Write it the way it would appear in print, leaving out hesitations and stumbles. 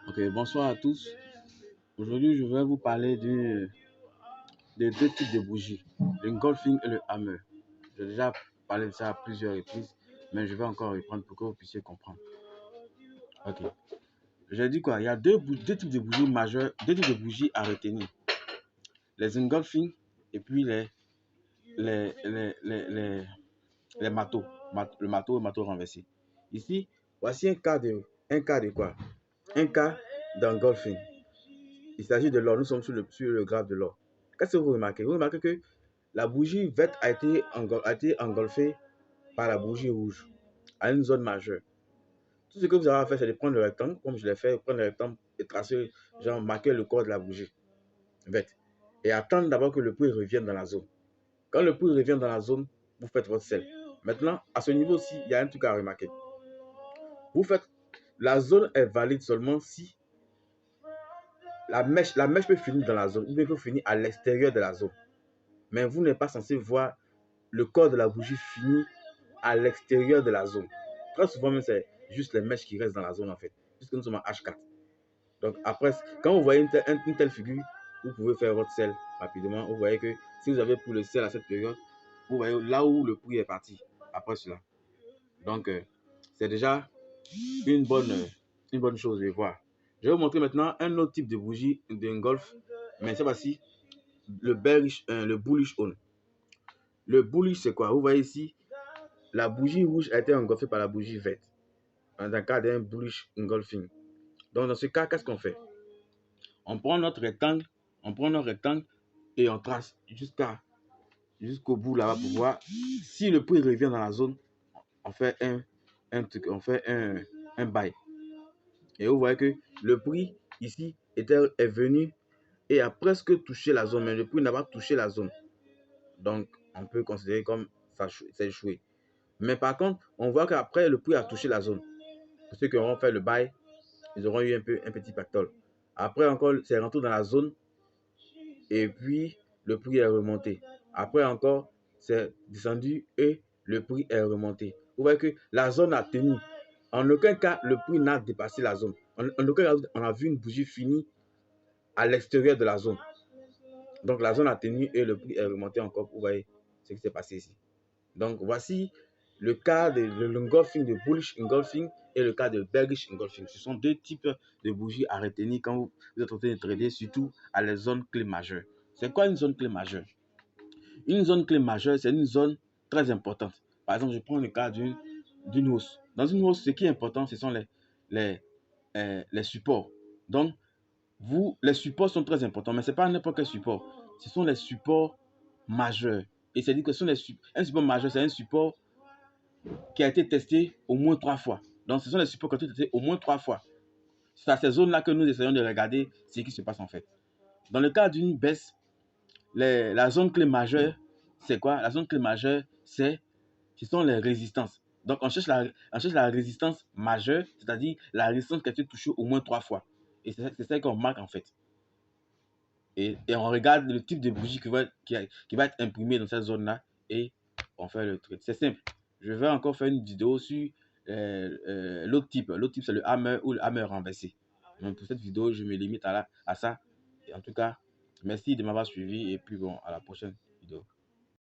Ok, bonsoir à tous. Aujourd'hui, je vais vous parler des deux types de bougies, l'engulfing et le hammer. J'ai déjà parlé de ça à plusieurs reprises, mais je vais encore reprendre pour que vous puissiez comprendre. Ok. J'ai dit quoi? Il y a deux types de bougies majeures, deux types de bougies à retenir. Les engulfing et puis les, les, les, les, les matos. Le matot et le matot renversé. Ici, voici un cas de quoi? Un cas d'engulfing. Il s'agit de l'or. Nous sommes sur le graphe de l'or. Qu'est-ce que vous remarquez? Vous remarquez que la bougie verte a été engulfée par la bougie rouge à une zone majeure. Tout ce que vous avez à faire, c'est de prendre le rectangle, comme je l'ai fait, prendre le rectangle et tracer, genre marquer le corps de la bougie verte. Et attendre d'abord que le bruit revienne dans la zone. Quand le bruit revient dans la zone, vous faites votre sel. Maintenant, à ce niveau-ci, il y a un truc à remarquer. Vous faites, la zone est valide seulement si la mèche peut finir dans la zone ou bien peut finir à l'extérieur de la zone. Mais vous n'êtes pas censé voir le corps de la bougie fini à l'extérieur de la zone. Très souvent, même, c'est juste les mèches qui restent dans la zone, en fait, puisque nous sommes en H4. Donc, après, quand vous voyez une telle figure, vous pouvez faire votre sel rapidement. Vous voyez que si vous avez pris le sel à cette période, vous voyez là où le puits est parti après cela. Donc, c'est déjà une bonne chose de voir. Je vais vous montrer maintenant un autre type de bougie d'engulf, mais cette fois-ci, le bullish on. Le bullish, c'est quoi? Vous voyez ici, la bougie rouge a été engulfée par la bougie verte. Dans le cas d'un bullish engulfing. Donc, dans ce cas, qu'est-ce qu'on fait? On prend notre rectangle, et on trace jusqu'au bout là-bas pour voir si le prix revient dans la zone. On fait un bail. Et vous voyez que le prix ici est venu et a presque touché la zone, mais le prix n'a pas touché la zone. Donc, on peut considérer comme ça c'est échoué. Mais par contre, on voit qu'après, le prix a touché la zone. Pour ceux qui auront fait le bail, ils auront eu un petit pactole. Après encore, c'est rentré dans la zone et puis le prix est remonté. Après encore, c'est descendu et le prix est remonté. Vous voyez que la zone a tenu. En aucun cas, le prix n'a dépassé la zone. En aucun cas, on a vu une bougie finie à l'extérieur de la zone. Donc la zone a tenu et le prix est remonté encore. Vous voyez ce qui s'est passé ici. Donc voici le cas de l'engulfing, de bullish engulfing et le cas de bearish engulfing. Ce sont deux types de bougies à retenir quand vous êtes en train de trader, surtout à les zones clés majeures. C'est quoi une zone clé majeure? Une zone clé majeure, c'est une zone très importante. Par exemple, je prends le cas d'une hausse. Dans une hausse, ce qui est important, ce sont les supports. Donc, les supports sont très importants, mais ce n'est pas n'importe quel support. Ce sont les supports majeurs. Et c'est dit que un support majeur, c'est un support qui a été testé au moins 3 fois. Donc, ce sont les supports qui ont été testés au moins 3 fois. C'est à ces zones-là que nous essayons de regarder ce qui se passe en fait. Dans le cas d'une baisse, la zone clé majeure, c'est quoi? La zone clé majeure, ce sont les résistances. Donc, on cherche la résistance majeure, c'est-à-dire la résistance qui a été touchée au moins 3 fois. Et c'est ça qu'on marque en fait. Et on regarde le type de bougie qui va être imprimé dans cette zone-là et on fait le trade. C'est simple. Je vais encore faire une vidéo sur l'autre type. L'autre type, c'est le hammer ou le hammer renversé. Donc, pour cette vidéo, je me limite à ça. Et en tout cas, merci de m'avoir suivi et puis bon, à la prochaine vidéo.